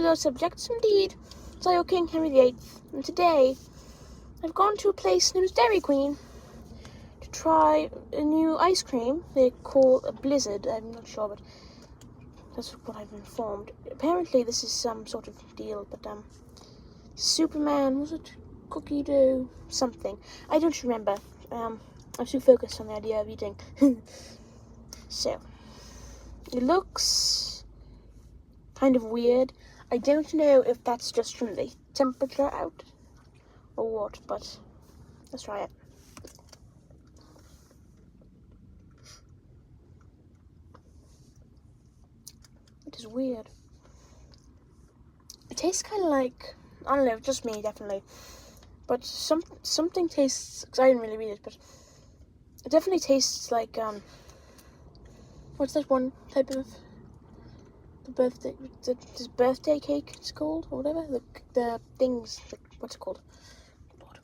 those subjects, indeed. So you're King Henry VIII, and today I've gone to a place known as Dairy Queen to try a new ice cream they call a Blizzard. I'm not sure, but that's what I've been informed. Apparently this is some sort of deal, but Superman, was it cookie dough? Something. I don't remember. I'm too focused on the idea of eating. So, it looks kind of weird. I don't know if that's just from the temperature out or what, but let's try it. It is weird. It tastes kind of like, I don't know, just me, definitely. But something tastes, because I didn't really read it, but it definitely tastes like, what's that one type of, this birthday cake it's called, or whatever, the things, what's it called? Lord.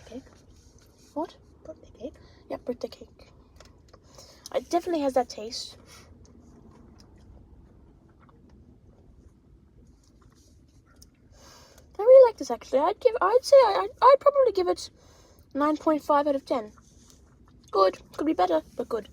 Cake? What? Birthday cake? Yeah, birthday cake. It definitely has that taste. I really like this, actually. I'd probably give it 9.5 out of 10. Good. Could be better, but good.